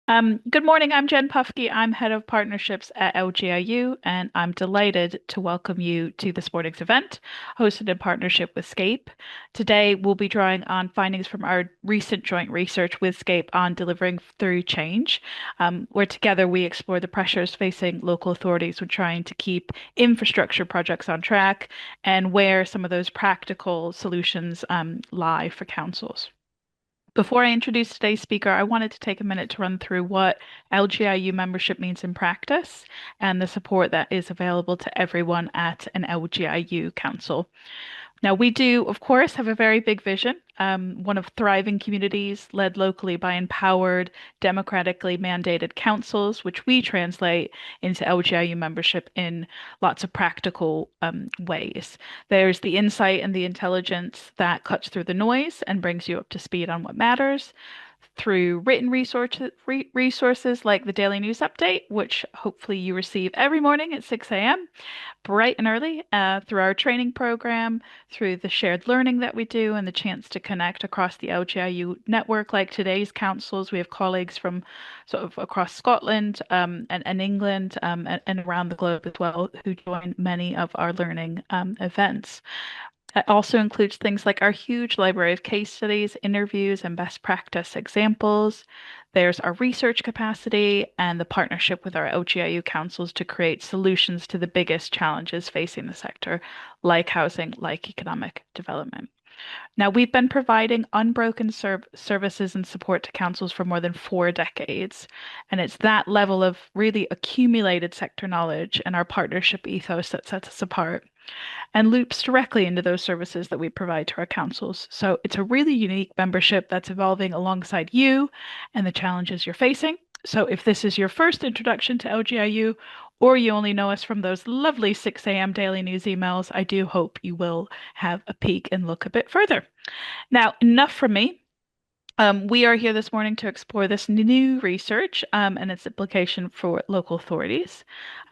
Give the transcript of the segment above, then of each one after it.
Good morning. I'm Jen Pufke. I'm head of partnerships at LGIU, and I'm delighted to welcome you to this morning's event, hosted in partnership with SCAPE. Today, we'll be drawing on findings from our recent joint research with SCAPE on delivering through change, where together we explore the pressures facing local authorities when trying to keep infrastructure projects on track and where some of those practical solutions lie for councils. Before I introduce today's speaker, I wanted to take a minute to run through what LGIU membership means in practice and the support that is available to everyone at an LGIU council. Now, we do, of course, have a very big vision, one of thriving communities led locally by empowered, democratically mandated councils, which we translate into LGIU membership in lots of practical ways. There's the insight and the intelligence that cuts through the noise and brings you up to speed on what matters through written resources like the Daily News Update, which hopefully you receive every morning at 6 a.m bright and early through our training program, through the shared learning that we do, and the chance to connect across the LGIU network. Like today's councils, we have colleagues from sort of across Scotland and England and around the globe as well who join many of our learning events. It also includes things like our huge library of case studies, interviews, and best practice examples. There's our research capacity and the partnership with our LGIU councils to create solutions to the biggest challenges facing the sector, like housing, like economic development. Now, we've been providing unbroken services and support to councils for more than 4 decades, and it's that level of really accumulated sector knowledge and our partnership ethos that sets us apart and loops directly into those services that we provide to our councils. So it's a really unique membership that's evolving alongside you and the challenges you're facing. So if this is your first introduction to LGIU, or you only know us from those lovely 6 a.m. daily news emails, I do hope you will have a peek and look a bit further. Now, enough from me. We are here this morning to explore this new research and its implication for local authorities.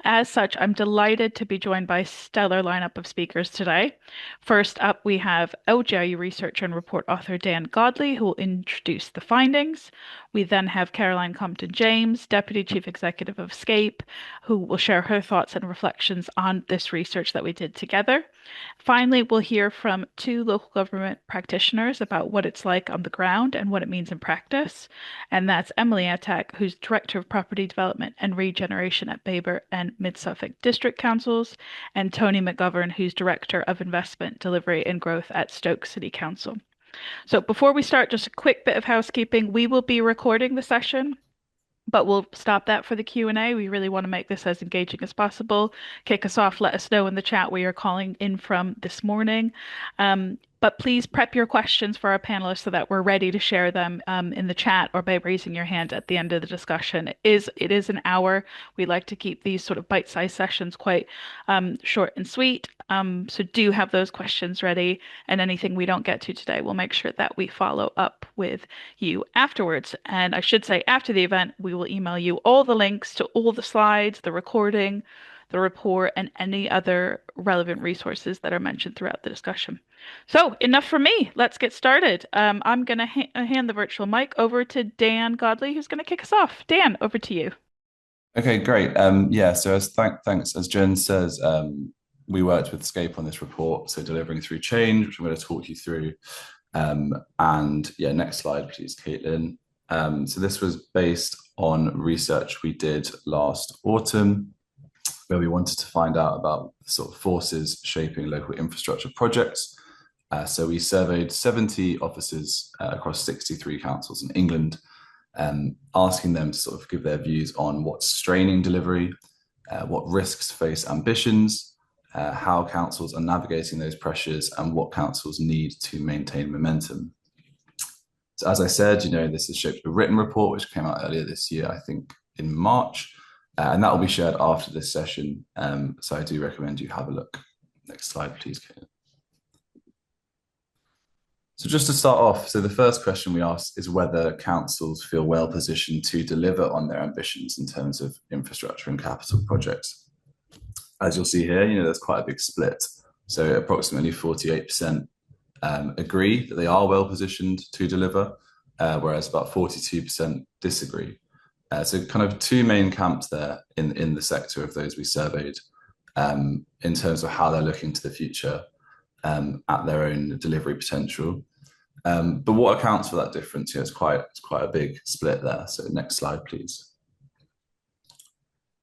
As such, I'm delighted to be joined by a stellar lineup of speakers today. First up, we have LGIU researcher and report author Dan Godley, who will introduce the findings. We then have Caroline Compton-James, Deputy Chief Executive of SCAPE, who will share her thoughts and reflections on this research that we did together. Finally, we'll hear from two local government practitioners about what it's like on the ground and what it means in practice. And that's Emily Attak, who's Director of Property Development and Regeneration at Baber and Mid-Suffolk District Councils, and Tony McGovern, who's Director of Investment, Delivery and Growth at Stoke City Council. So before we start, just a quick bit of housekeeping. We will be recording the session, but we'll stop that for the Q&A. We really want to make this as engaging as possible. Kick us off. Let us know in the chat where you're calling in from this morning. But please prep your questions for our panelists so that we're ready to share them in the chat or by raising your hand at the end of the discussion. It is an hour. We like to keep these sort of bite-sized sessions quite short and sweet. So do have those questions ready, and anything we don't get to today, we'll make sure that we follow up with you afterwards. And I should say, after the event, we will email you all the links to all the slides, the recording, the report, and any other relevant resources that are mentioned throughout the discussion. So enough from me. Let's get started. I'm going to hand the virtual mic over to Dan Godley, who's going to kick us off. Dan, over to you. Okay, great. Yeah, so thanks, as Jen says, we worked with SCAPE on this report, so delivering through change, which I'm going to talk you through. And yeah, next slide, please, Caitlin. So this was based on research we did last autumn, where we wanted to find out about the sort of forces shaping local infrastructure projects. So we surveyed 70 offices across 63 councils in England, asking them to sort of give their views on what's straining delivery, what risks face ambitions, how councils are navigating those pressures, and what councils need to maintain momentum. So as I said, this has shaped a written report, which came out earlier this year, I think in March, and that will be shared after this session. So I do recommend you have a look. Next slide, please, Kate. So just to start off, so the first question we asked is whether councils feel well positioned to deliver on their ambitions in terms of infrastructure and capital projects. As you'll see here, there's quite a big split. So approximately 48% agree that they are well positioned to deliver, whereas about 42% disagree. So kind of two main camps there in the sector of those we surveyed, in terms of how they're looking to the future, at their own delivery potential. But what accounts for that difference? It's quite a big split there. So next slide, please.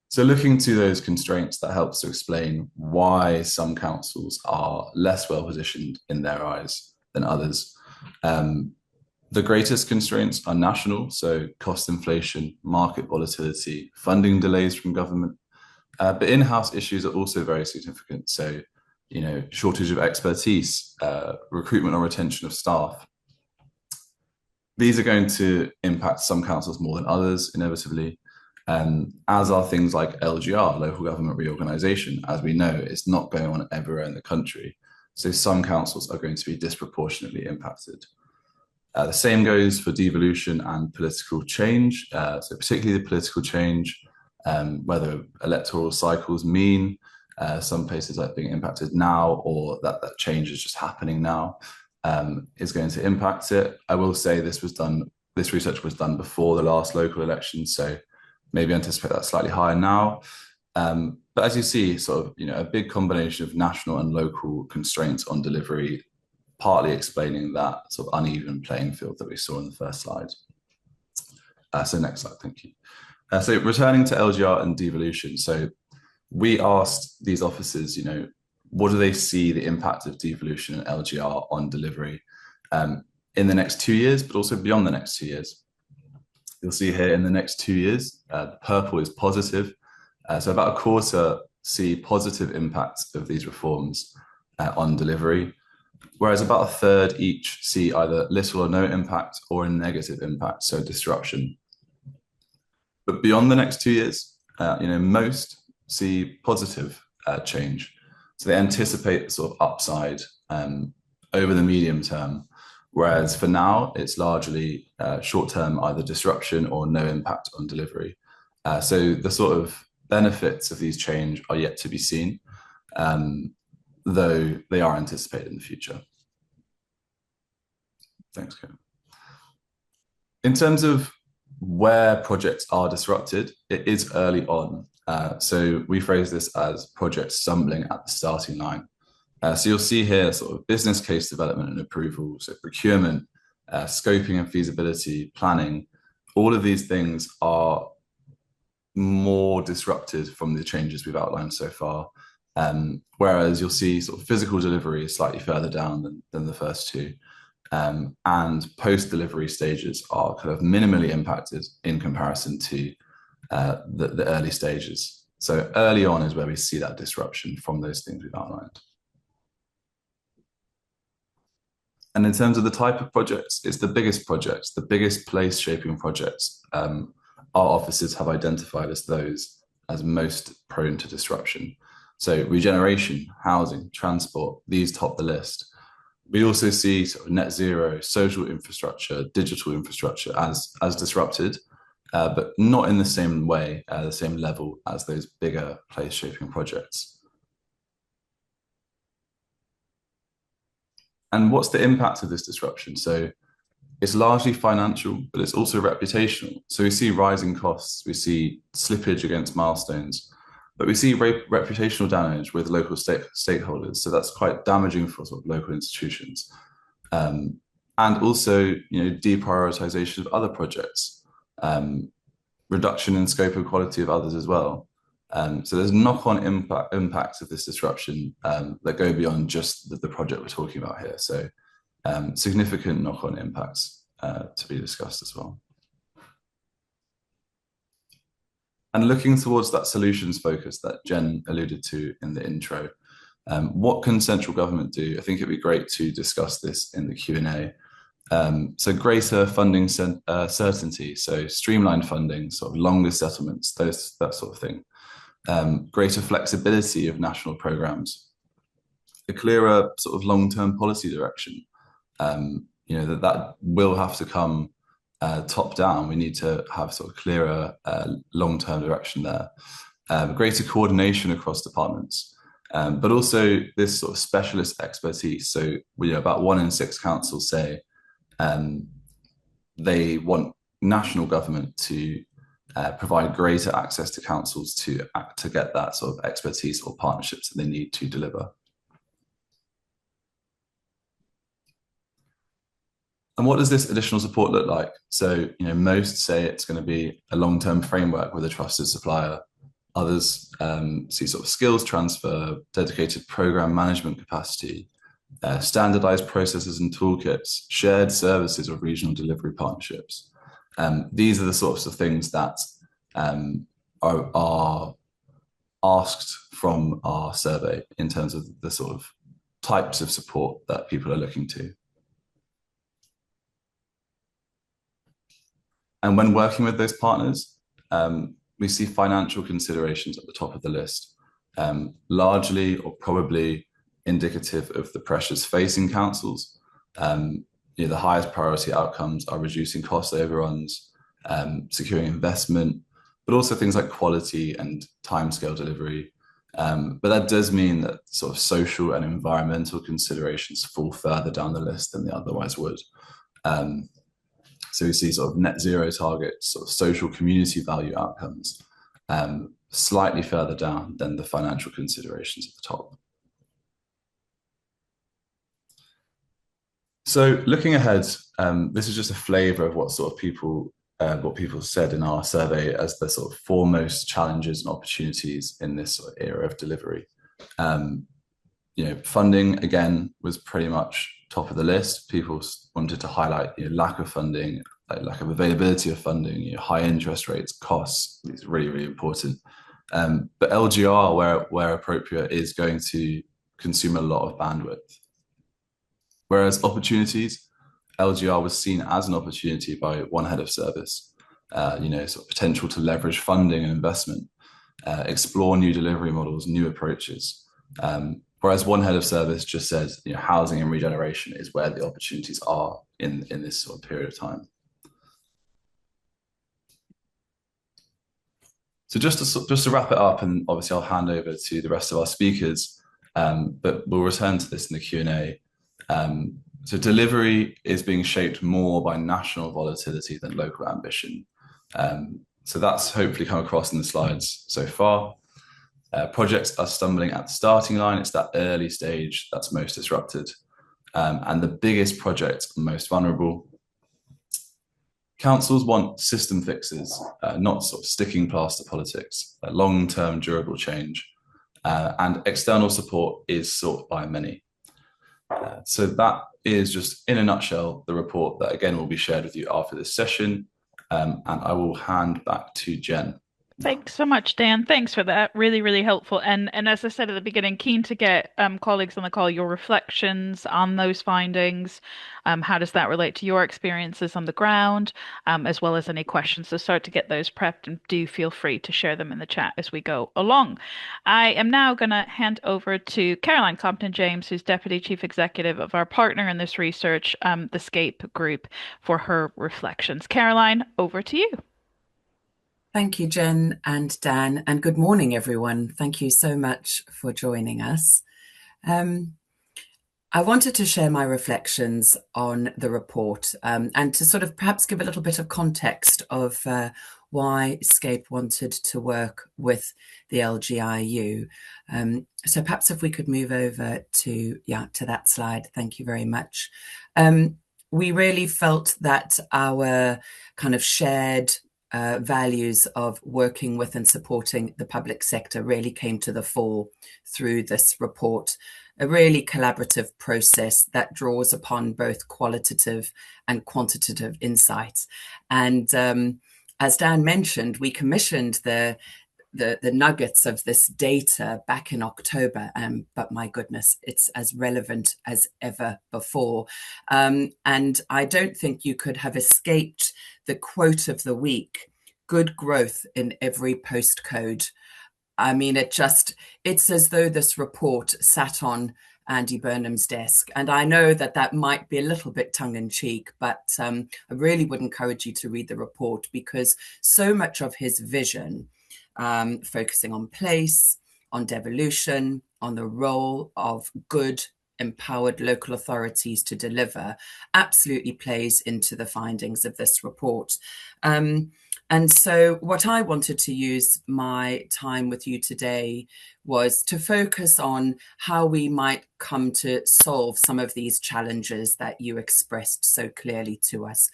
So looking to those constraints, that helps to explain why some councils are less well positioned in their eyes than others. The greatest constraints are national, so cost inflation, market volatility, funding delays from government. But in-house issues are also very significant. So, shortage of expertise, recruitment or retention of staff. These are going to impact some councils more than others, inevitably. As are things like LGR, local government reorganisation. As we know, it's not going on everywhere in the country. So some councils are going to be disproportionately impacted. The same goes for devolution and political change. So particularly the political change, whether electoral cycles mean some places like being impacted now, or that change is just happening now, is going to impact it. I will say this research was done before the last local election, so maybe anticipate that slightly higher now. But as you see, sort of, a big combination of national and local constraints on delivery, partly explaining that sort of uneven playing field that we saw in the first slide. So next slide, thank you. So returning to LGR and devolution. So we asked these officers, what do they see the impact of devolution and LGR on delivery in the next 2 years, but also beyond the next 2 years. You'll see here in the next 2 years, the purple is positive. So about a quarter see positive impacts of these reforms on delivery, whereas about a third each see either little or no impact or a negative impact, so disruption. But beyond the next 2 years, most see positive change. So they anticipate sort of upside over the medium term, whereas for now, it's largely short-term, either disruption or no impact on delivery. So the sort of benefits of these change are yet to be seen, though they are anticipated in the future. Thanks, Kevin. In terms of where projects are disrupted, it is early on. So we phrase this as projects stumbling at the starting line. So you'll see here sort of business case development and approval, so procurement, scoping and feasibility, planning. All of these things are more disrupted from the changes we've outlined so far. Whereas you'll see sort of physical delivery is slightly further down than the first two. And post-delivery stages are kind of minimally impacted in comparison to the early stages. So early on is where we see that disruption from those things we've outlined. And in terms of the type of projects, it's the biggest projects, the biggest place-shaping projects. Our officers have identified as those as most prone to disruption. So regeneration, housing, transport, these top the list. We also see sort of net zero, social infrastructure, digital infrastructure as disrupted, but not in the same way, the same level as those bigger place-shaping projects. And what's the impact of this disruption? So it's largely financial, but it's also reputational. So we see rising costs, we see slippage against milestones, but we see reputational damage with local stakeholders. So that's quite damaging for sort of local institutions. And also, deprioritization of other projects, reduction in scope and quality of others as well. So there's knock-on impacts of this disruption that go beyond just the project we're talking about here. So significant knock-on impacts to be discussed as well. And looking towards that solutions focus that Jen alluded to in the intro, what can central government do? I think it'd be great to discuss this in the Q&A. So greater funding certainty, so streamlined funding, sort of longer settlements, that sort of thing. Greater flexibility of national programs, a clearer sort of long-term policy direction. That will have to come top down. We need to have sort of clearer long-term direction there. Greater coordination across departments, but also this sort of specialist expertise. So about 1 in 6 councils say they want national government to provide greater access to councils to get that sort of expertise or partnerships that they need to deliver. And what does this additional support look like? So, most say it's going to be a long-term framework with a trusted supplier. Others see sort of skills transfer, dedicated program management capacity, standardized processes and toolkits, shared services or regional delivery partnerships. These are the sorts of things that are asked from our survey in terms of the sort of types of support that people are looking to. And when working with those partners, we see financial considerations at the top of the list, largely or probably indicative of the pressures facing councils. The highest priority outcomes are reducing cost overruns, securing investment, but also things like quality and timescale delivery. But that does mean that sort of social and environmental considerations fall further down the list than they otherwise would. So we see sort of net zero targets, sort of social community value outcomes, slightly further down than the financial considerations at the top. So looking ahead, this is just a flavour of what people said in our survey as the sort of foremost challenges and opportunities in this sort of era of delivery. Funding again was pretty much top of the list. People wanted to highlight lack of funding, lack of availability of funding, high interest rates, costs. It's really, really important. But LGR, where appropriate, is going to consume a lot of bandwidth. Whereas opportunities, LGR was seen as an opportunity by one head of service, sort of potential to leverage funding and investment, explore new delivery models, new approaches. Whereas one head of service just said, housing and regeneration is where the opportunities are in this sort of period of time. So just to wrap it up, and obviously I'll hand over to the rest of our speakers, but we'll return to this in the Q&A. So delivery is being shaped more by national volatility than local ambition. So that's hopefully come across in the slides so far. Projects are stumbling at the starting line. It's that early stage that's most disrupted. And the biggest projects are most vulnerable. Councils want system fixes, not sort of sticking plaster politics, long-term durable change. And external support is sought by many. So that is just, in a nutshell, the report that, again, will be shared with you after this session. And I will hand back to Jen. Thanks so much, Dan. Thanks for that. Really, really helpful. And as I said at the beginning, keen to get colleagues on the call, your reflections on those findings. How does that relate to your experiences on the ground, as well as any questions? So start to get those prepped, and do feel free to share them in the chat as we go along. I am now going to hand over to Caroline Compton-James, who's Deputy Chief Executive of our partner in this research, the SCAPE Group, for her reflections. Caroline, over to you. Thank you, Jen and Dan, and good morning, everyone. Thank you so much for joining us. I wanted to share my reflections on the report and to sort of perhaps give a little bit of context of why SCAPE wanted to work with the LGIU. So perhaps if we could move over to that slide. Thank you very much. We really felt that our kind of shared values of working with and supporting the public sector really came to the fore through this report. A really collaborative process that draws upon both qualitative and quantitative insights. And as Dan mentioned, we commissioned the nuggets of this data back in October, but my goodness, it's as relevant as ever before. And I don't think you could have escaped the quote of the week: good growth in every postcode. I mean, it's as though this report sat on Andy Burnham's desk. And I know that might be a little bit tongue-in-cheek, but I really would encourage you to read the report, because so much of his vision, focusing on place, on devolution, on the role of good, empowered local authorities to deliver, absolutely plays into the findings of this report. And And so what I wanted to use my time with you today was to focus on how we might come to solve some of these challenges that you expressed so clearly to us.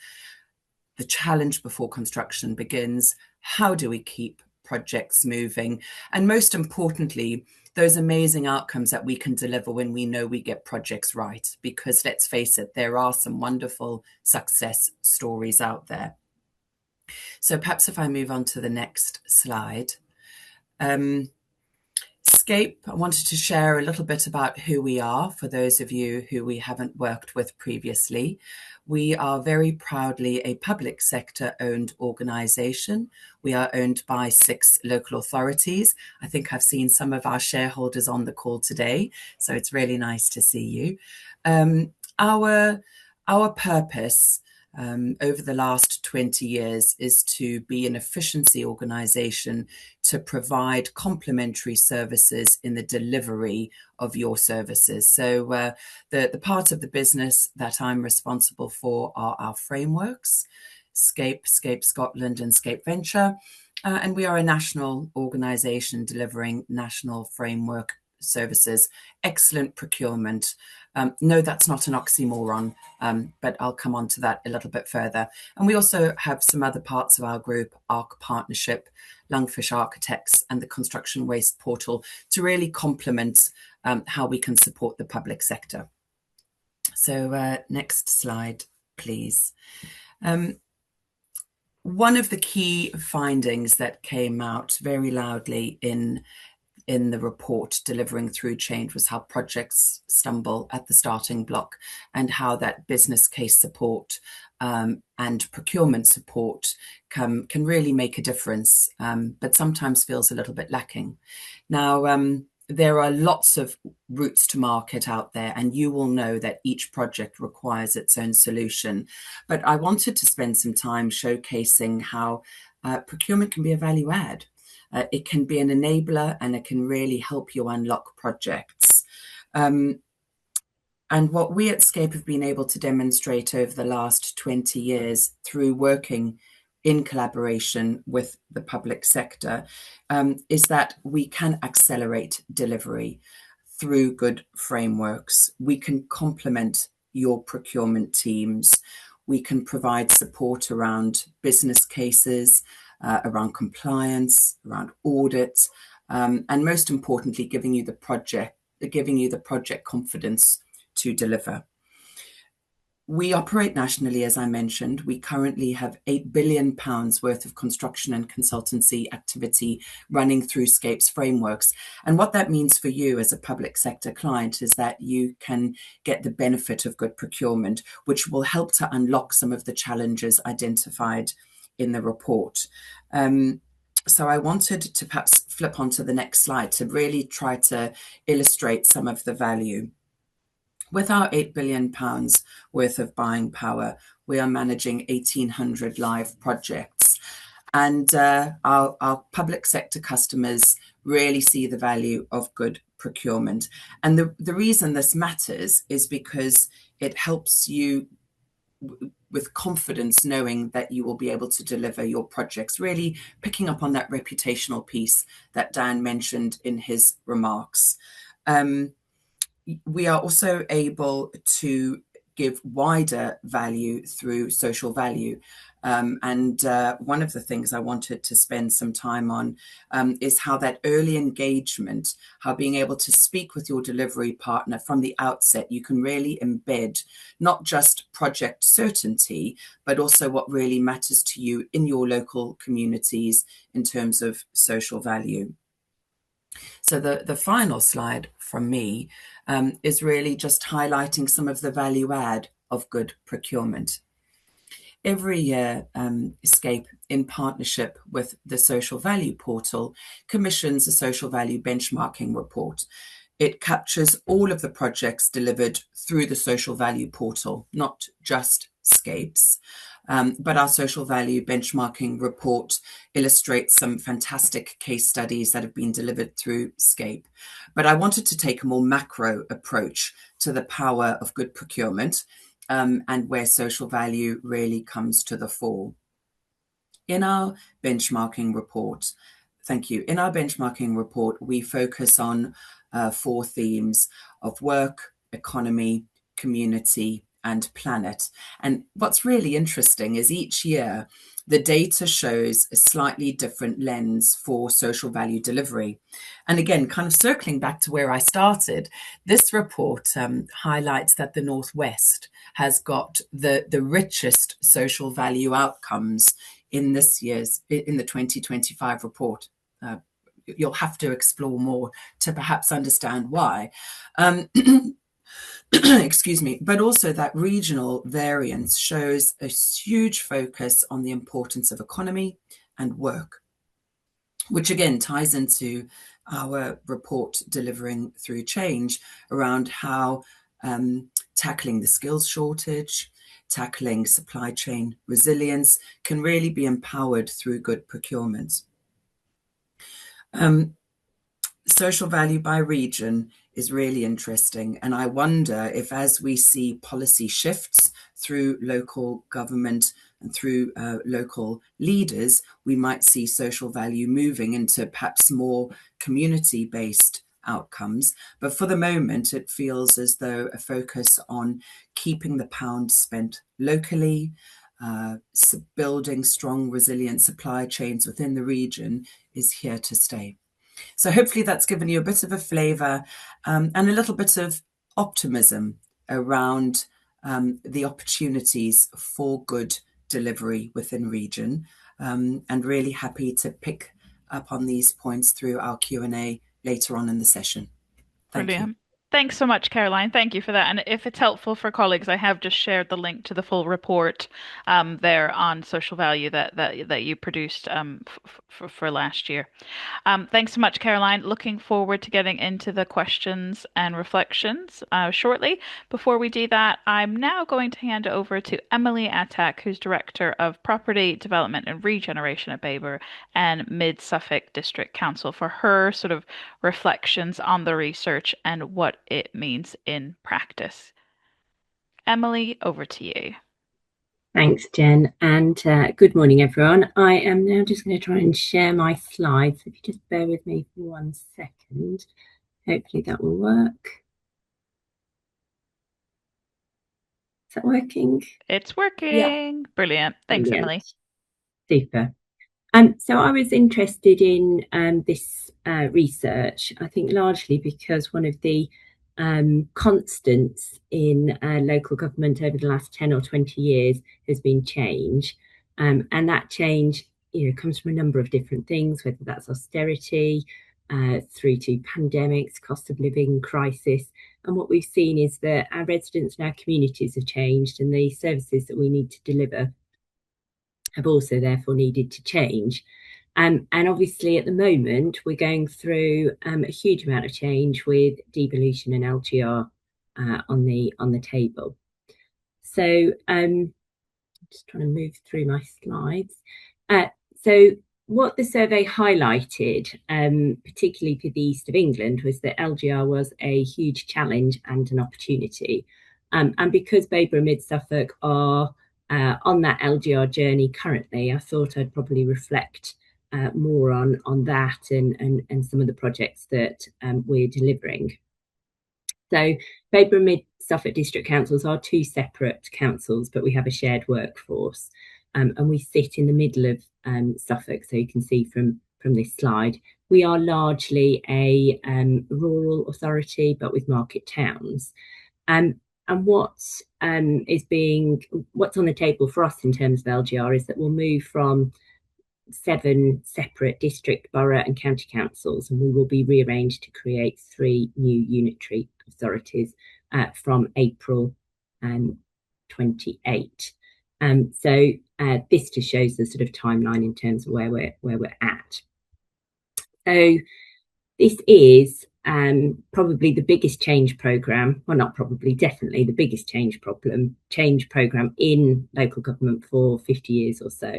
The challenge before construction begins. How do we keep projects moving? And most importantly, those amazing outcomes that we can deliver when we know we get projects right. Because let's face it, there are some wonderful success stories out there. So perhaps if I move on to the next slide. SCAPE, I wanted to share a little bit about who we are for those of you who we haven't worked with previously. We are very proudly a public sector owned organisation. We are owned by 6 local authorities. I think I've seen some of our shareholders on the call today, so it's really nice to see you. Our purpose over the last 20 years is to be an efficiency organisation to provide complementary services in the delivery of your services. So the part of the business that I'm responsible for are our frameworks, SCAPE, SCAPE Scotland and SCAPE Venture. And we are a national organisation delivering national framework services, excellent procurement. No, that's not an oxymoron, but I'll come on to that a little bit further. And we also have some other parts of our group, ARC Partnership, Lungfish Architects, and the Construction Waste Portal to really complement how we can support the public sector. So next slide, please. One of the key findings that came out very loudly in the report Delivering Through Change was how projects stumble at the starting block and how that business case support and procurement support can really make a difference, but sometimes feels a little bit lacking. Now, there are lots of routes to market out there, and you will know that each project requires its own solution. But I wanted to spend some time showcasing how procurement can be a value add. It can be an enabler, and it can really help you unlock projects. And what we at SCAPE have been able to demonstrate over the last 20 years through working in collaboration with the public sector is that we can accelerate delivery through good frameworks. We can complement your procurement teams. We can provide support around business cases, around compliance, around audits, and most importantly, giving you the project confidence to deliver. We operate nationally, as I mentioned. We currently have £8 billion worth of construction and consultancy activity running through SCAPE's frameworks. And what that means for you as a public sector client is that you can get the benefit of good procurement, which will help to unlock some of the challenges identified in the report. So I wanted to perhaps flip onto the next slide to really try to illustrate some of the value. With our £8 billion worth of buying power, we are managing 1,800 live projects. And our public sector customers really see the value of good procurement. And the reason this matters is because it helps you with confidence knowing that you will be able to deliver your projects, really picking up on that reputational piece that Dan mentioned in his remarks. We are also able to give wider value through social value. And one of the things I wanted to spend some time on is how that early engagement, how being able to speak with your delivery partner from the outset, you can really embed not just project certainty, but also what really matters to you in your local communities in terms of social value. So the final slide from me is really just highlighting some of the value add of good procurement. Every year, SCAPE, in partnership with the Social Value Portal, commissions a social value benchmarking report. It captures all of the projects delivered through the Social Value Portal, not just SCAPE's. But our social value benchmarking report illustrates some fantastic case studies that have been delivered through SCAPE. But I wanted to take a more macro approach to the power of good procurement and where social value really comes to the fore. In our benchmarking report, thank you. In our benchmarking report, we focus on 4 themes of work, economy, community, and planet. And what's really interesting is each year the data shows a slightly different lens for social value delivery. And again, kind of circling back to where I started, this report highlights that the Northwest has got the richest social value outcomes in the 2025 report. You'll have to explore more to perhaps understand why. Excuse me, but also that regional variance shows a huge focus on the importance of economy and work, which again ties into our report delivering through change around how tackling the skills shortage, tackling supply chain resilience can really be empowered through good procurement. Social value by region is really interesting. And I wonder if, as we see policy shifts through local government and through local leaders, we might see social value moving into perhaps more community-based outcomes. But for the moment, it feels as though a focus on keeping the pound spent locally, building strong, resilient supply chains within the region is here to stay. So hopefully that's given you a bit of a flavour and a little bit of optimism around the opportunities for good delivery within region, and really happy to pick up on these points through our Q&A later on in the session. Thank you. Brilliant. Thanks so much, Caroline. Thank you for that. And if it's helpful for colleagues, I have just shared the link to the full report there on social value that you produced for last year. Thanks so much, Caroline. Looking forward to getting into the questions and reflections shortly. Before we do that, I'm now going to hand over to Emily Attack, who's Director of Property Development and Regeneration at Baber and Mid Suffolk District Council, for her sort of reflections on the research and what it means in practice. Emily, over to you. Thanks, Jen, and good morning, everyone. I am now just going to try and share my slides. If you just bear with me for 1 second, hopefully that will work. Is that working? It's working. Yeah. Brilliant. Thanks, Brilliant. Emily. Super. So I was interested in this research, I think largely because one of the constants in local government over the last 10 or 20 years has been change. And that change, comes from a number of different things, whether that's austerity, through to pandemics, cost of living crisis. And what we've seen is that our residents and our communities have changed, and the services that we need to deliver have also therefore needed to change. And obviously at the moment we're going through a huge amount of change with devolution and LGR on the table. So just trying to move through my slides. So what the survey highlighted, particularly for the East of England, was that LGR was a huge challenge and an opportunity. And because Baber and Mid Suffolk are on that LGR journey currently, I thought I'd probably reflect more on that and some of the projects that we're delivering. So Baber and Mid Suffolk District Councils are 2 separate councils, but we have a shared workforce, and we sit in the middle of Suffolk. So you can see from this slide, we are largely a rural authority, but with market towns. And what's on the table for us in terms of LGR is that we'll move from 7 separate district, borough and county councils, and we will be rearranged to create 3 new unitary authorities from April 28. So this just shows the sort of timeline in terms of where we're at. So this is probably the biggest change programme, well, not probably, definitely the biggest change programme in local government for 50 years or so.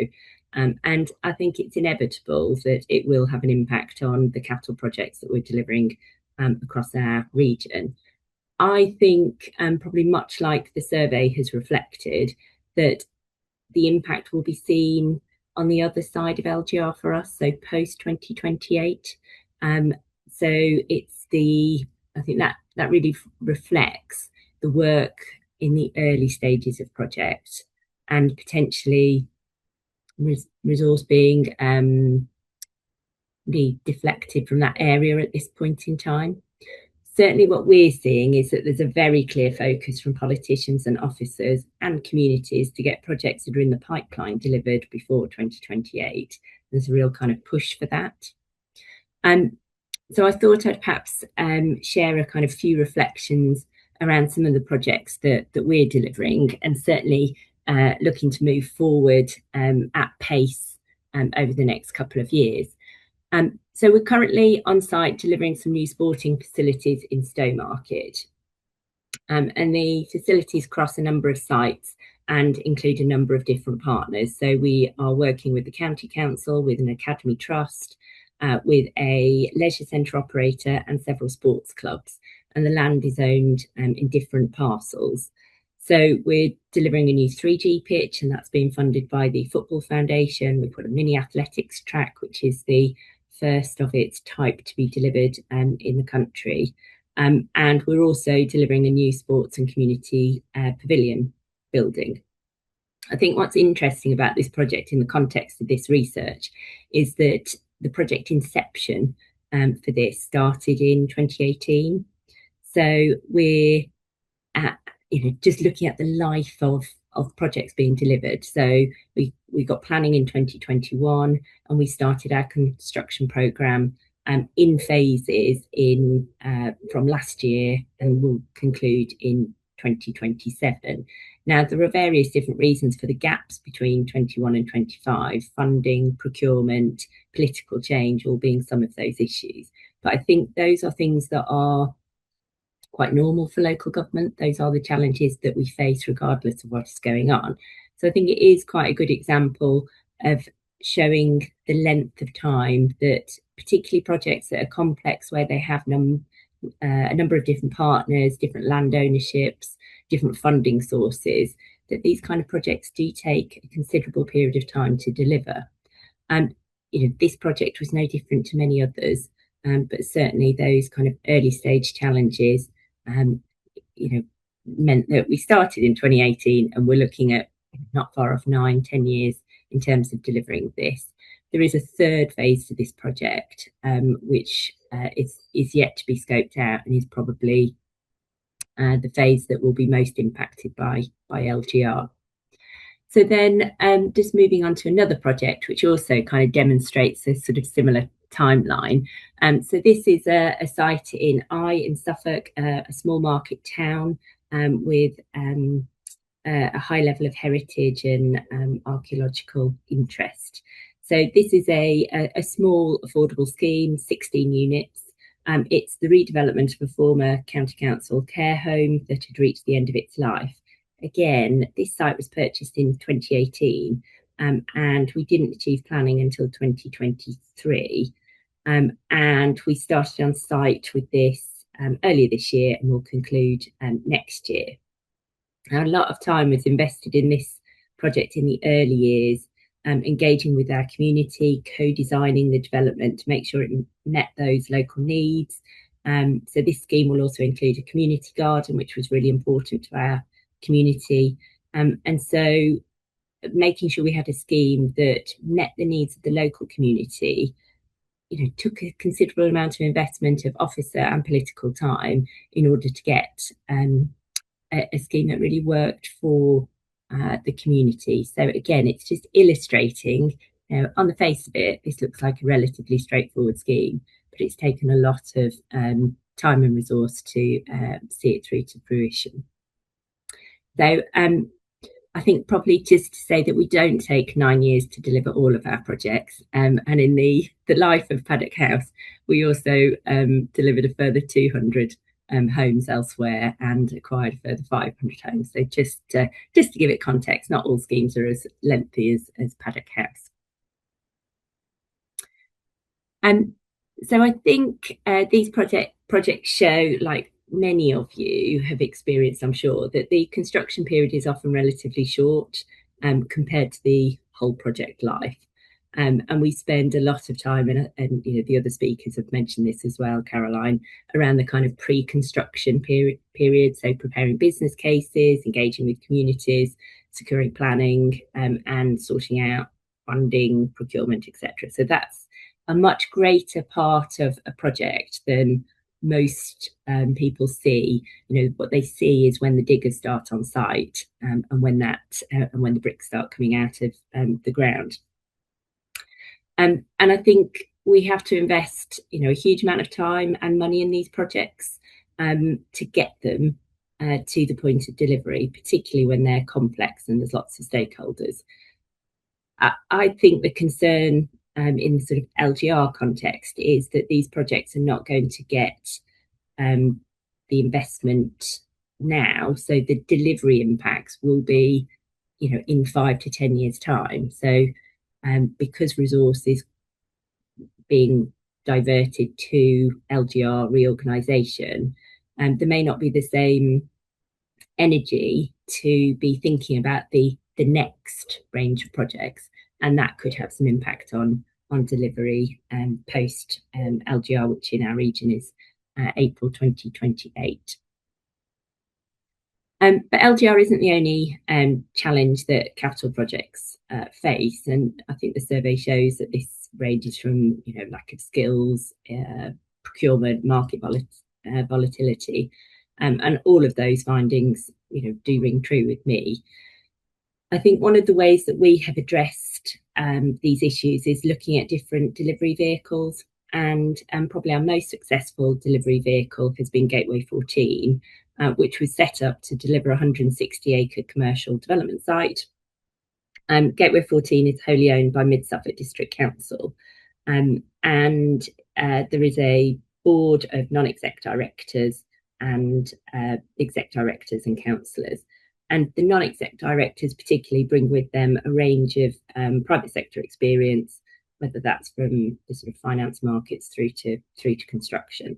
And I think it's inevitable that it will have an impact on the capital projects that we're delivering across our region. I think probably much like the survey has reflected, that the impact will be seen on the other side of LGR for us, so post 2028. So it's I think that really reflects the work in the early stages of projects, and potentially resource being deflected from that area at this point in time. Certainly what we're seeing is that there's a very clear focus from politicians and officers and communities to get projects that are in the pipeline delivered before 2028. There's a real kind of push for that. So I thought I'd perhaps share a kind of few reflections around some of the projects that we're delivering, and certainly looking to move forward at pace over the next couple of years. So we're currently on site delivering some new sporting facilities in Stowmarket. And the facilities cross a number of sites and include a number of different partners. So we are working with the County Council, with an Academy Trust, with a leisure centre operator and several sports clubs. And the land is owned in different parcels. So we're delivering a new 3G pitch, and that's being funded by the Football Foundation. We've got a mini athletics track, which is the first of its type to be delivered in the country. And we're also delivering a new sports and community pavilion building. I think what's interesting about this project in the context of this research is that the project inception for this started in 2018. So we're just looking at the life of projects being delivered. So we got planning in 2021, and we started our construction programme in phases from last year, and will conclude in 2027. Now, there are various different reasons for the gaps between 21 and 25, funding, procurement, political change, all being some of those issues. But I think those are things that are quite normal for local government. Those are the challenges that we face regardless of what is going on. So I think it is quite a good example of showing the length of time that particularly projects that are complex, where they have a number of different partners, different land ownerships, different funding sources, that these kind of projects do take a considerable period of time to deliver. And this project was no different to many others, but certainly those kind of early stage challenges meant that we started in 2018, and we're looking at not far off 9-10 years in terms of delivering this. There is a third phase to this project, which is yet to be scoped out, and is probably the phase that will be most impacted by LGR. So then just moving on to another project, which also kind of demonstrates a sort of similar timeline. So this is a site in in Suffolk, a small market town with a high level of heritage and archaeological interest. So this is a small affordable scheme, 16 units. It's the redevelopment of a former county council care home that had reached the end of its life. Again, this site was purchased in 2018, and we didn't achieve planning until 2023. And we started on site with this earlier this year, and will conclude next year. Now, a lot of time was invested in this project in the early years, engaging with our community, co-designing the development to make sure it met those local needs. So this scheme will also include a community garden, which was really important to our community. And so making sure we had a scheme that met the needs of the local community, took a considerable amount of investment of officer and political time in order to get a scheme that really worked for the community. So again, it's just illustrating, on the face of it, this looks like a relatively straightforward scheme, but it's taken a lot of time and resource to see it through to fruition. So I think probably just to say that we don't take 9 years to deliver all of our projects. And in the life of Paddock House, we also delivered a further 200 homes elsewhere and acquired a further 500 homes. So just to give it context, not all schemes are as lengthy as Paddock House. So I think these projects show, like many of you have experienced, I'm sure, that the construction period is often relatively short compared to the whole project life. And we spend a lot of time, and you know, the other speakers have mentioned this as well, Caroline, around the kind of pre-construction period, so preparing business cases, engaging with communities, securing planning, and sorting out funding, procurement, etc. So that's a much greater part of a project than most people see. You know, what they see is when the diggers start on site, and when the bricks start coming out of the ground. And I think we have to invest, you know, a huge amount of time and money in these projects to get them to the point of delivery, particularly when they're complex and there's lots of stakeholders. I think the concern in the sort of LGR context is that these projects are not going to get the investment now, so the delivery impacts will be, you know, in 5 to 10 years' time. So because resource is being diverted to LGR reorganisation, there may not be the same energy to be thinking about the next range of projects, and that could have some impact on delivery post LGR, which in our region is April 2028. But LGR isn't the only challenge that capital projects face, and I think the survey shows that this ranges from, you know, lack of skills, procurement, market volatility, and all of those findings, you know, do ring true with me. I think one of the ways that we have addressed these issues is looking at different delivery vehicles, and probably our most successful delivery vehicle has been Gateway 14, which was set up to deliver a 160-acre commercial development site. Gateway 14 is wholly owned by Mid Suffolk District Council, and there is a board of non-exec directors and exec directors and councillors. And the non-exec directors particularly bring with them a range of private sector experience, whether that's from the sort of finance markets through to construction.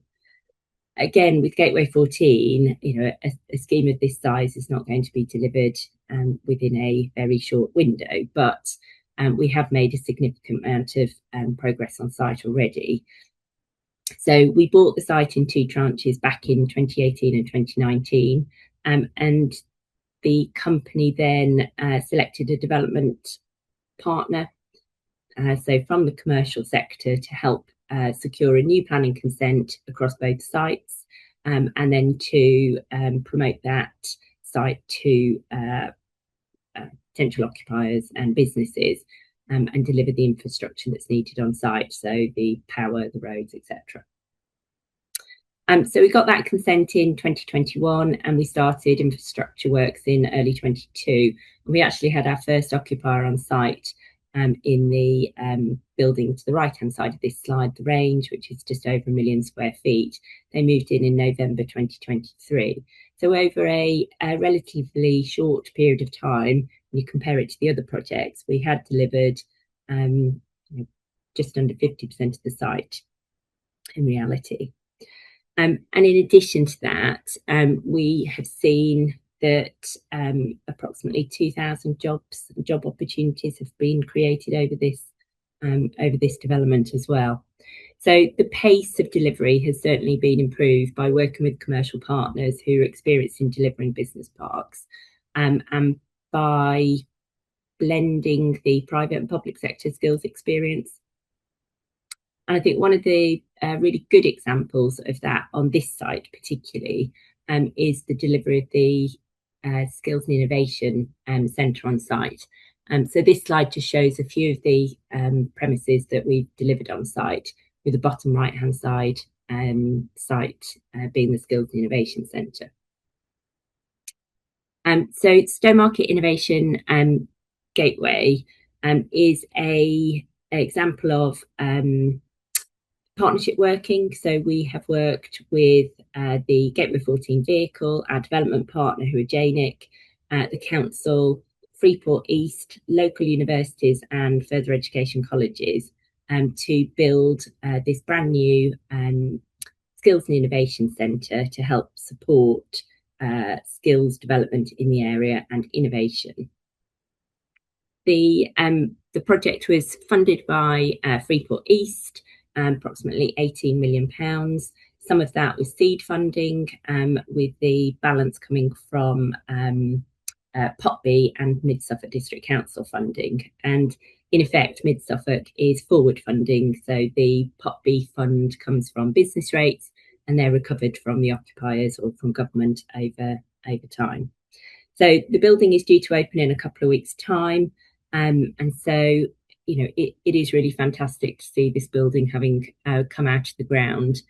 Again, with Gateway 14, you know, a scheme of this size is not going to be delivered within a very short window, but we have made a significant amount of progress on site already. So we bought the site in 2 tranches back in 2018 and 2019, and the company then selected a development partner, so from the commercial sector, to help secure a new planning consent across both sites, and then to promote that site to potential occupiers and businesses, and deliver the infrastructure that's needed on site, so the power, the roads, etc. So we got that consent in 2021, and we started infrastructure works in early 22. We actually had our first occupier on site in the building to the right-hand side of this slide, the Range, which is just over 1 million square feet. They moved in November 2023. So over a relatively short period of time, when you compare it to the other projects, we had delivered just under 50% of the site in reality. And in addition to that, we have seen that approximately 2,000 job opportunities have been created over this development as well. So the pace of delivery has certainly been improved by working with commercial partners who are experienced in delivering business parks, and by blending the private and public sector skills experience. And I think one of the really good examples of that on this site particularly is the delivery of the Skills and Innovation Centre on site. So this slide just shows a few of the premises that we've delivered on site, with the bottom right-hand side site being the Skills and Innovation Centre. So Stowmarket Innovation Gateway is an example of partnership working. So we have worked with the Gateway 14 vehicle, our development partner who are JNIC, the council, Freeport East, local universities and further education colleges to build this brand new Skills and Innovation Centre to help support skills development in the area and innovation. The project was funded by Freeport East, approximately £18 million. Some of that was seed funding, with the balance coming from POTB and Mid Suffolk District Council funding. And in effect, Mid Suffolk is forward funding. So the POTB fund comes from business rates and they're recovered from the occupiers or from government over time. So the building is due to open in a couple of weeks' time. And so, it is really fantastic to see this building having come out of the ground.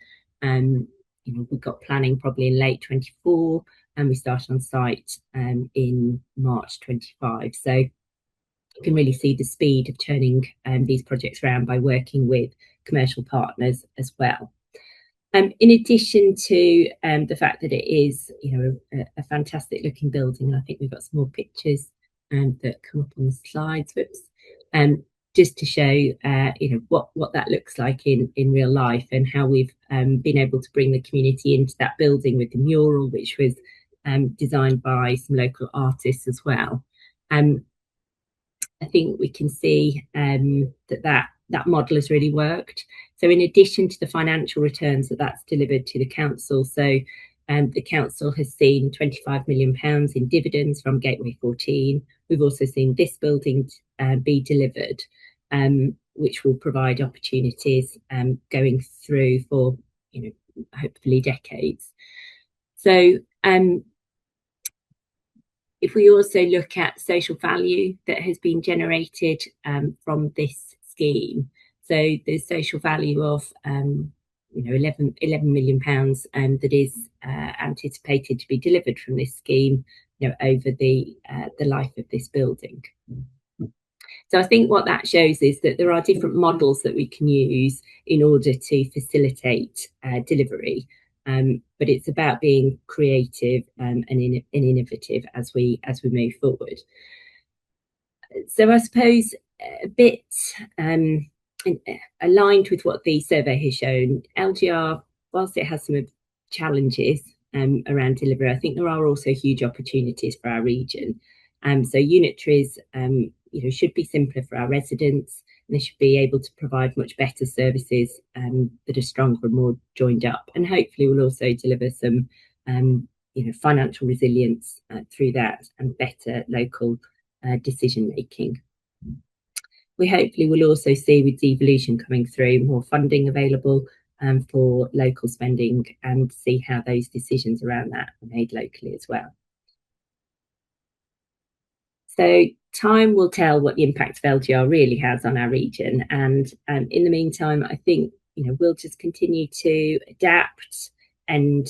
We've got planning probably in late 24 and we start on site in March 25. So you can really see the speed of turning these projects around by working with commercial partners as well. In addition to the fact that it is, a fantastic looking building, and I think we've got some more pictures that come up on the slides. Just to show, what that looks like in real life and how we've been able to bring the community into that building with the mural, which was designed by some local artists as well. I think we can see that model has really worked. So in addition to the financial returns that's delivered to the council, so the council has seen £25 million in dividends from Gateway 14. We've also seen this building be delivered, which will provide opportunities going through for, hopefully decades. So if we also look at social value that has been generated from this scheme, so the social value of 11 million pounds that is anticipated to be delivered from this scheme, over the life of this building. So I think what that shows is that there are different models that we can use in order to facilitate delivery. But it's about being creative and innovative as we move forward. So I suppose a bit aligned with what the survey has shown, LGR, whilst it has some challenges around delivery, I think there are also huge opportunities for our region. So unitaries, should be simpler for our residents, and they should be able to provide much better services that are stronger and more joined up, and hopefully will also deliver some financial resilience through that and better local decision making. We hopefully will also see, with devolution coming through, more funding available for local spending, and see how those decisions around that are made locally as well. So time will tell what the impact of LGR really has on our region, and in the meantime, I think we'll just continue to adapt and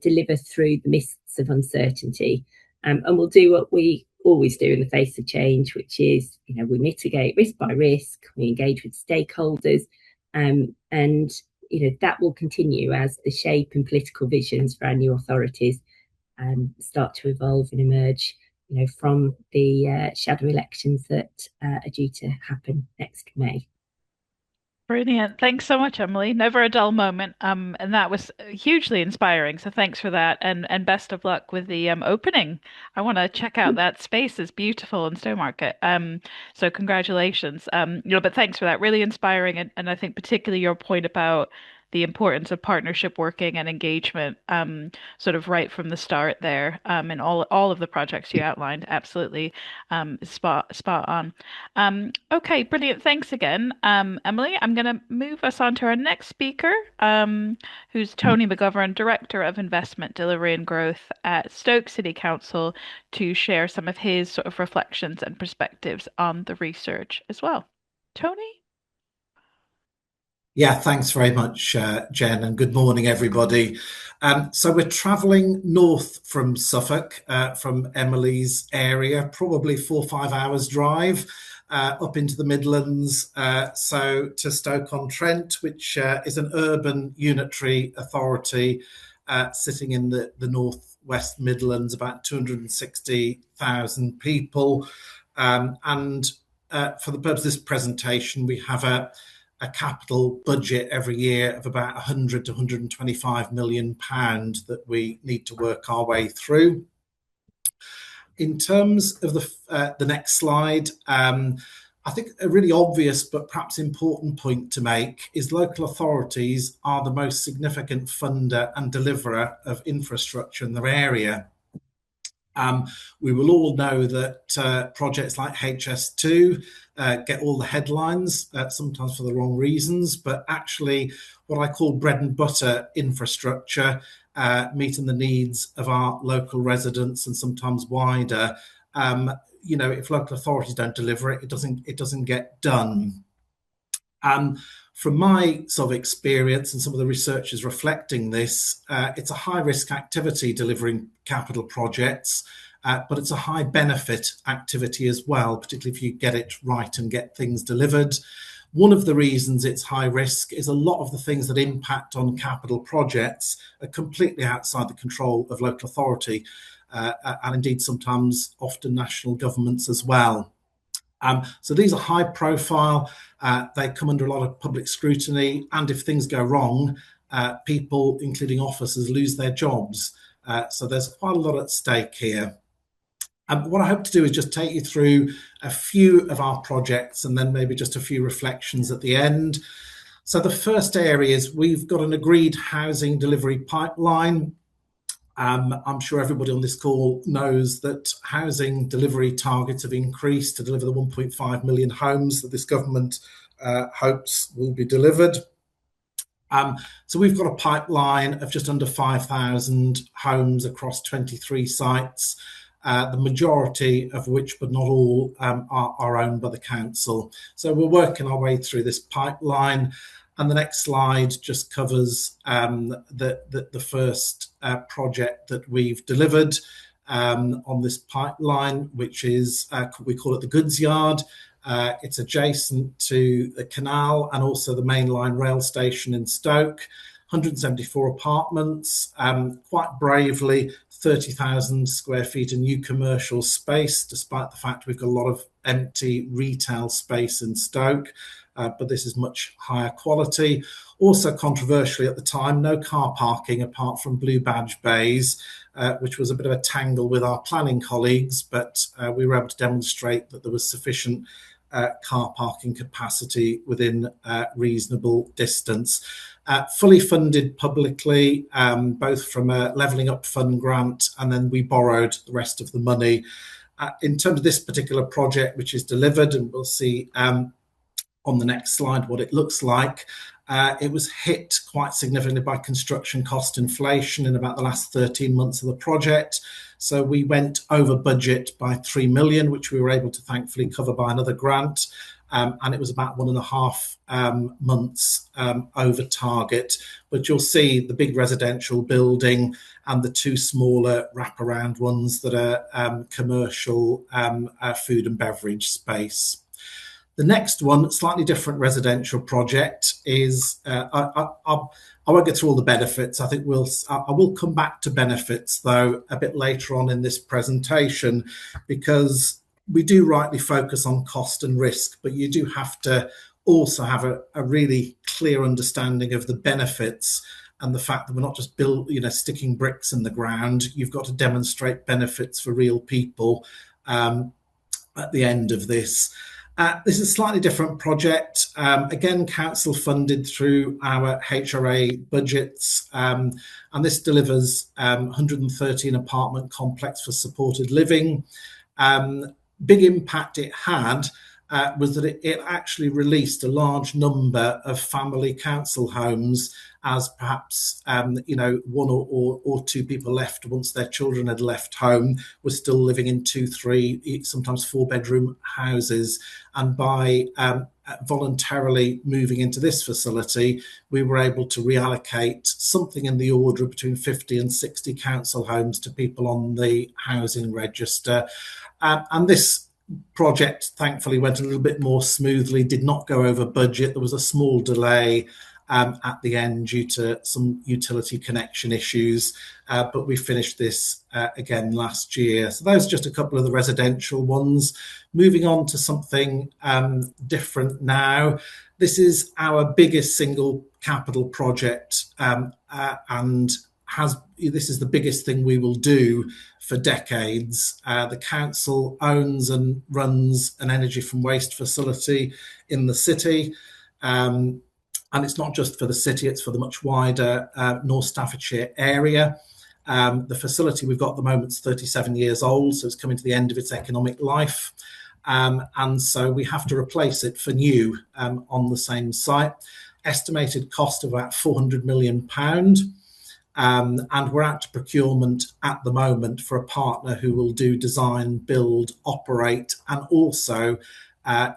deliver through the mists of uncertainty, and we'll do what we always do in the face of change, which is we mitigate risk by risk, we engage with stakeholders, and that will continue as the shape and political visions for our new authorities start to evolve and emerge from the shadow elections that are due to happen next May. Brilliant. Thanks so much, Emily. Never a dull moment. And that was hugely inspiring. So thanks for that. And best of luck with the opening. I want to check out that space. It's beautiful in Stowmarket. So congratulations. But thanks for that. Really inspiring. And I think particularly your point about the importance of partnership working and engagement, sort of right from the start there, in all of the projects you outlined. Absolutely, spot on. Okay, brilliant. Thanks again, Emily. I'm going to move us on to our next speaker, who's Tony McGovern, Director of Investment Delivery and Growth at Stoke City Council, to share some of his sort of reflections and perspectives on the research as well. Tony? Yeah, thanks very much, Jen, and good morning, everybody. So we're travelling north from Suffolk, from Emily's area, probably 4 or 5 hours drive up into the Midlands, so to Stoke-on-Trent, which is an urban unitary authority sitting in the northwest Midlands, about 260,000 people. And for the purpose of this presentation, we have a capital budget every year of about 100 to 125 million pounds that we need to work our way through. In terms of the next slide, I think a really obvious but perhaps important point to make is local authorities are the most significant funder and deliverer of infrastructure in their area. We will all know that projects like HS2 get all the headlines, sometimes for the wrong reasons, but actually what I call bread and butter infrastructure, meeting the needs of our local residents and sometimes wider. If local authorities don't deliver it, it doesn't get done. From my sort of experience and some of the research is reflecting this, it's a high risk activity delivering capital projects, but it's a high benefit activity as well, particularly if you get it right and get things delivered. One of the reasons it's high risk is a lot of the things that impact on capital projects are completely outside the control of local authority, and indeed sometimes often national governments as well. So these are high profile, they come under a lot of public scrutiny, and if things go wrong, people, including officers, lose their jobs. So there's quite a lot at stake here. What I hope to do is just take you through a few of our projects and then maybe just a few reflections at the end. So the first area is we've got an agreed housing delivery pipeline. I'm sure everybody on this call knows that housing delivery targets have increased to deliver the 1.5 million homes that this government hopes will be delivered. So we've got a pipeline of just under 5,000 homes across 23 sites, the majority of which, but not all, are owned by the council. So we're working our way through this pipeline. And the next slide just covers the first project that we've delivered on this pipeline, which is, we call it the Goods Yard. It's adjacent to the canal and also the mainline rail station in Stoke. 174 apartments, quite bravely 30,000 square feet of new commercial space, despite the fact we've got a lot of empty retail space in Stoke. But this is much higher quality. Also controversially at the time, no car parking apart from blue badge bays, which was a bit of a tangle with our planning colleagues, but we were able to demonstrate that there was sufficient car parking capacity within reasonable distance. Fully funded publicly, both from a Levelling Up Fund grant, and then we borrowed the rest of the money. In terms of this particular project, which is delivered, and we'll see on the next slide what it looks like. It was hit quite significantly by construction cost inflation in about the last 13 months of the project. So we went over budget by 3 million, which we were able to thankfully cover by another grant. And it was about 1.5 months over target. But you'll see the big residential building and the two smaller wraparound ones that are commercial food and beverage space. The next one, slightly different residential project, is I won't go through all the benefits. I think I will come back to benefits though a bit later on in this presentation, because we do rightly focus on cost and risk, but you do have to also have a really clear understanding of the benefits and the fact that we're not just sticking bricks in the ground. You've got to demonstrate benefits for real people at the end of this. This is a slightly different project. Again, council funded through our HRA budgets, and this delivers 113 apartment complex for supported living. Big impact it had was that it actually released a large number of family council homes, as perhaps one or two people left once their children had left home were still living in 2, 3, sometimes 4-bedroom houses. And by voluntarily moving into this facility, we were able to reallocate something in the order of between 50 and 60 council homes to people on the housing register. And this project thankfully went a little bit more smoothly, did not go over budget. There was a small delay at the end due to some utility connection issues, but we finished this again last year. So those are just a couple of the residential ones. Moving on to something different now. This is our biggest single capital project, and this is the biggest thing we will do for decades. The council owns and runs an energy from waste facility in the city. And it's not just for the city, it's for the much wider North Staffordshire area. The facility we've got at the moment is 37 years old, so it's coming to the end of its economic life. And so we have to replace it for new on the same site. Estimated cost of about £400 million. And we're out to procurement at the moment for a partner who will do design, build, operate, and also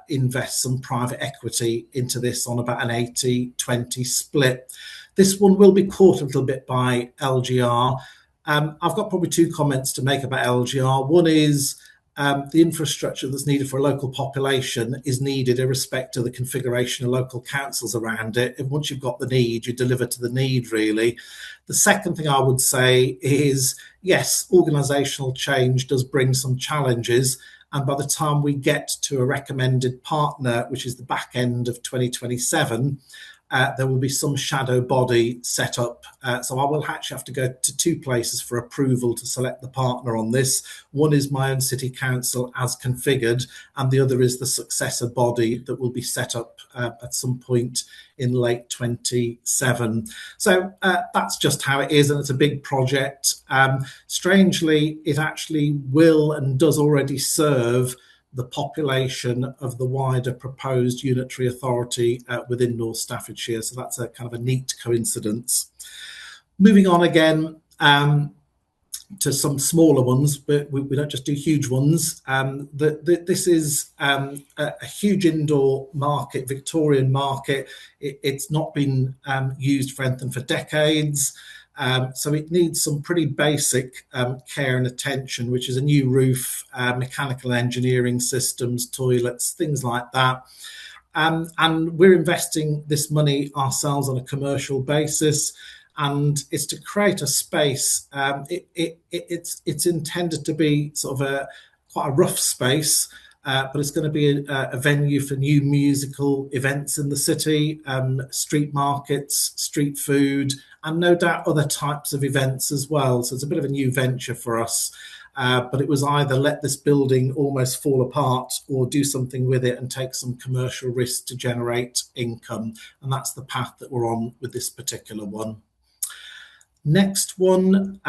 invest some private equity into this on about an 80-20 split. This one will be caught a little bit by LGR. I've got probably two comments to make about LGR. One is the infrastructure that's needed for a local population is needed irrespective of the configuration of local councils around it. And once you've got the need, you deliver to the need, really. The second thing I would say is, yes, organisational change does bring some challenges. And by the time we get to a recommended partner, which is the back end of 2027, there will be some shadow body set up. So I will actually have to go to two places for approval to select the partner on this. One is my own city council as configured, and the other is the successor body that will be set up at some point in late 27. So that's just how it is, and it's a big project. Strangely, it actually will and does already serve the population of the wider proposed unitary authority within North Staffordshire. So that's a kind of a neat coincidence. Moving on again to some smaller ones, but we don't just do huge ones. This is a huge indoor market, Victorian market. It's not been used for anything for decades. So it needs some pretty basic care and attention, which is a new roof, mechanical engineering systems, toilets, things like that. And we're investing this money ourselves on a commercial basis, and it's to create a space. It's intended to be sort of quite a rough space, but it's going to be a venue for new musical events in the city, street markets, street food, and no doubt other types of events as well. So it's a bit of a new venture for us. But it was either let this building almost fall apart or do something with it and take some commercial risk to generate income. And that's the path that we're on with this particular one. Next one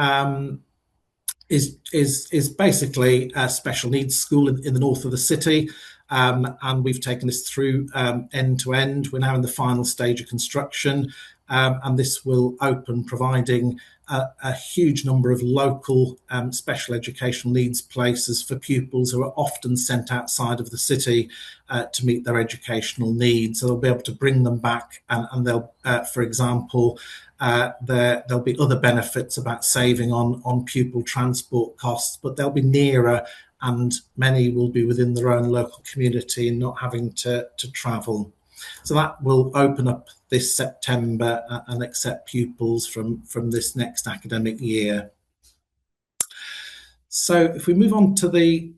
is basically a special needs school in the north of the city. And we've taken this through end to end. We're now in the final stage of construction. And this will open, providing a huge number of local special educational needs places for pupils who are often sent outside of the city to meet their educational needs. So they'll be able to bring them back, and they'll, for example, there'll be other benefits about saving on pupil transport costs, but they'll be nearer, and many will be within their own local community and not having to travel. So that will open up this September and accept pupils from this next academic year. So if we move on to the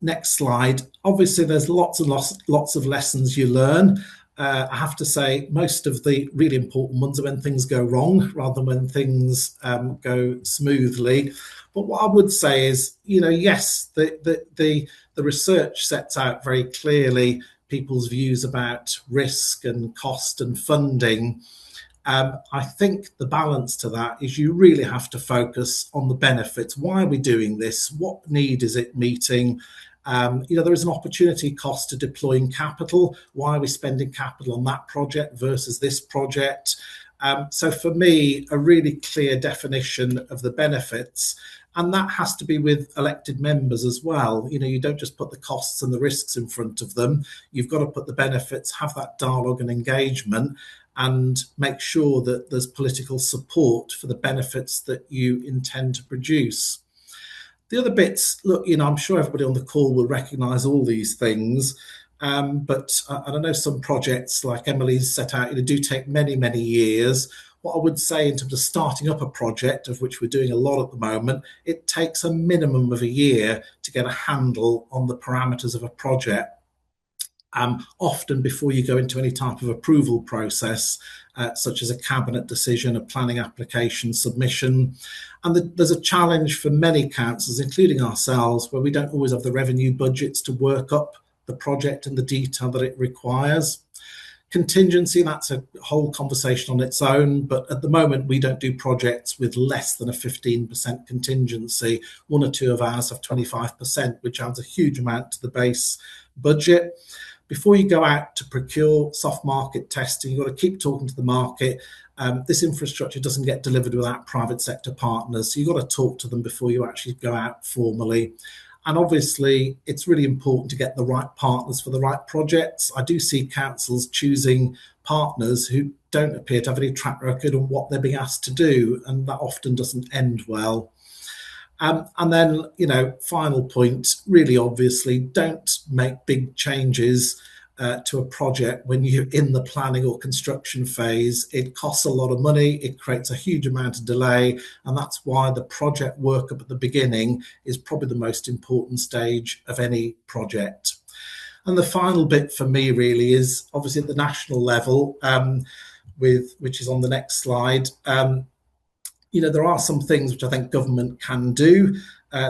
next slide, obviously there's lots and lots of lessons you learn. I have to say most of the really important ones are when things go wrong rather than when things go smoothly. But what I would say is, yes, the research sets out very clearly people's views about risk and cost and funding. I think the balance to that is you really have to focus on the benefits. Why are we doing this? What need is it meeting? There is an opportunity cost to deploying capital. Why are we spending capital on that project versus this project? So for me, a really clear definition of the benefits. And that has to be with elected members as well. You don't just put the costs and the risks in front of them. You've got to put the benefits, have that dialogue and engagement, and make sure that there's political support for the benefits that you intend to produce. The other bits, look, I'm sure everybody on the call will recognise all these things. But I don't know, some projects like Emily's set out, do take many, many years. What I would say in terms of starting up a project, of which we're doing a lot at the moment, it takes a minimum of a year to get a handle on the parameters of a project. often before you go into any type of approval process, such as a cabinet decision, a planning application submission. And there's a challenge for many councils, including ourselves, where we don't always have the revenue budgets to work up the project in the detail that it requires. Contingency, that's a whole conversation on its own, but at the moment we don't do projects with less than a 15% contingency. One or two of ours have 25%, which adds a huge amount to the base budget. Before you go out to procure soft market testing, you've got to keep talking to the market. This infrastructure doesn't get delivered without private sector partners, so you've got to talk to them before you actually go out formally. And obviously, it's really important to get the right partners for the right projects. I do see councils choosing partners who don't appear to have any track record on what they're being asked to do, and that often doesn't end well. And then, final point, really obviously, don't make big changes to a project when you're in the planning or construction phase. It costs a lot of money, it creates a huge amount of delay, and that's why the project workup at the beginning is probably the most important stage of any project. And the final bit for me really is obviously at the national level, which is on the next slide. There are some things which I think government can do.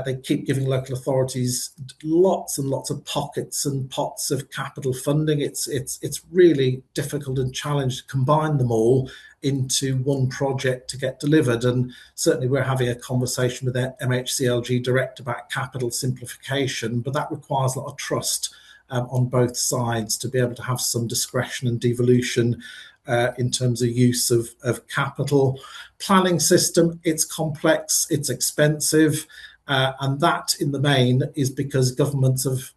They keep giving local authorities lots and lots of pockets and pots of capital funding. It's really difficult and challenging to combine them all into one project to get delivered. And certainly we're having a conversation with the MHCLG Direct about capital simplification, but that requires a lot of trust on both sides to be able to have some discretion and devolution in terms of use of capital. Planning system, it's complex, it's expensive, and that in the main is because governments of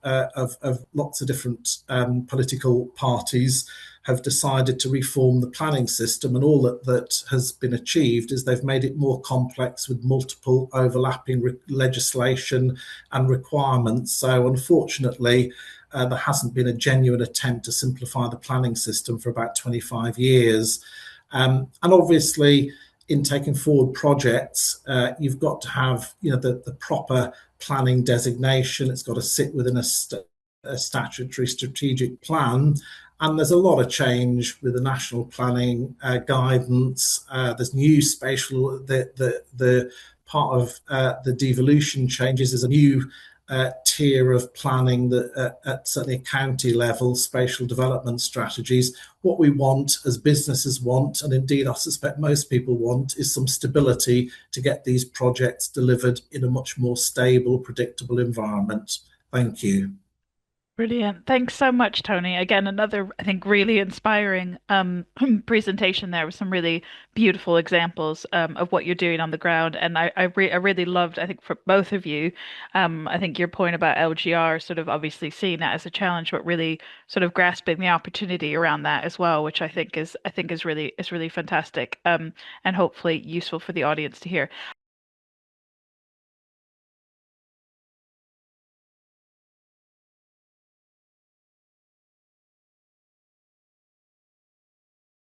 lots of different political parties have decided to reform the planning system, and all that has been achieved is they've made it more complex with multiple overlapping legislation and requirements. So unfortunately, there hasn't been a genuine attempt to simplify the planning system for about 25 years. And obviously, in taking forward projects, you've got to have the proper planning designation. It's got to sit within a statutory strategic plan. And there's a lot of change with the national planning guidance. There's new spatial, the part of the devolution changes. There's a new tier of planning that at certainly a county level, spatial development strategies. What we want as businesses want, and indeed I suspect most people want, is some stability to get these projects delivered in a much more stable, predictable environment. Thank you. Brilliant. Thanks so much, Tony. Again, another, I think, really inspiring presentation there with some really beautiful examples of what you're doing on the ground. And I really loved, I think, for both of you, I think your point about LGR sort of obviously seeing that as a challenge, but really sort of grasping the opportunity around that as well, which I think is really fantastic, and hopefully useful for the audience to hear.